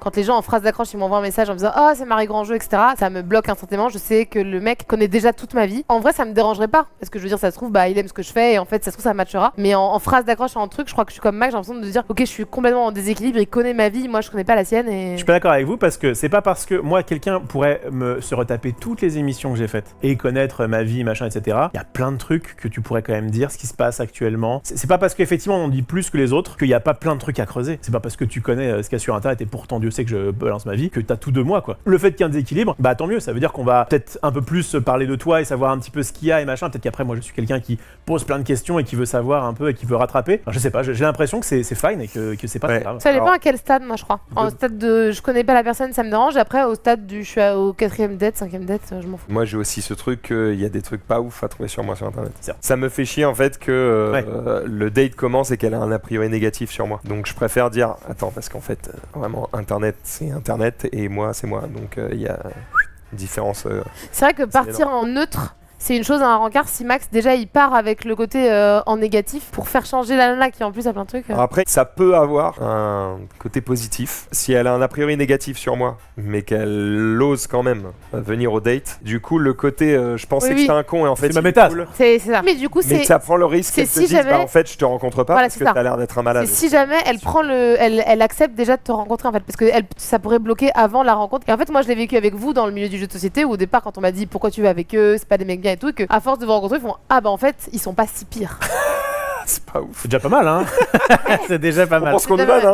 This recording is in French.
Quand les gens en phrase d'accroche ils m'envoient un message en me disant oh c'est Marie Grandjeu, etc., ça me bloque instantanément. Je sais que le mec connaît déjà toute ma vie. En vrai ça me dérangerait pas parce que je veux dire ça se trouve bah il aime ce que je fais et en fait ça se trouve ça matchera. Mais en phrase d'accroche en truc, je crois que je suis comme Mac, j'ai l'impression de dire ok je suis complètement en déséquilibre, il connaît ma vie, moi je connais pas la sienne et. Je suis pas d'accord avec vous parce que c'est pas parce que moi quelqu'un pourrait se retaper toutes les émissions que j'ai faites et connaître ma vie machin etc. Il y a plein de trucs que tu pourrais quand même dire ce qui se passe actuellement. C'est pas parce qu'effectivement on dit plus que les autres qu'il y a pas plein de trucs à creuser. C'est pas parce que tu connais ce qu'il y a sur internet et pourtant Dieu sait que je balance ma vie que t'as tout de moi quoi. Le fait qu'il y ait un déséquilibre, bah tant mieux, ça veut dire qu'on va peut-être un peu plus parler de toi et savoir un petit peu ce qu'il y a et machin. Peut-être qu'après moi je suis quelqu'un qui pose plein de questions et qui veut savoir un peu et qui veut rattraper. Enfin, je sais pas, j'ai l'impression que c'est fine et que c'est pas très grave. Ça dépend à quel stade moi je crois. Au stade de je connais pas la personne ça me dérange, après au stade du je suis au 4ème date, 5ème date, je m'en fous. Moi j'ai aussi ce truc il y a des trucs pas ouf à trouver sur moi sur internet. Ça me fait chier en fait que le date commence et qu'elle a un a priori négatif sur moi. Donc je préfère dire attends parce qu'en fait vraiment internet c'est internet et moi c'est moi. Donc il y a une différence. C'est vrai que partir en neutre c'est une chose à un rencard si Max déjà il part avec le côté en négatif pour faire changer la nana qui en plus a plein de trucs. Alors après ça peut avoir un côté positif si elle a un a priori négatif sur moi mais qu'elle ose quand même venir au date. Du coup le côté je pensais que j'étais un con et en fait c'est ma méta. Cool. C'est ça. Mais du coup mais ça prend le risque qu'elle si te dise bah en fait je te rencontre pas voilà, parce que t'as l'air d'être un malade. Si jamais elle prend elle accepte déjà de te rencontrer en fait parce que ça pourrait bloquer avant la rencontre. Et en fait moi je l'ai vécu avec vous dans le milieu du jeu de société où au départ quand on m'a dit pourquoi tu vas avec eux, c'est pas des mecs bien et tout, et que à force de vous rencontrer ils font ah bah en fait ils sont pas si pires. C'est pas ouf. C'est déjà pas mal hein. C'est déjà pas mal. On pense qu'on est mal hein.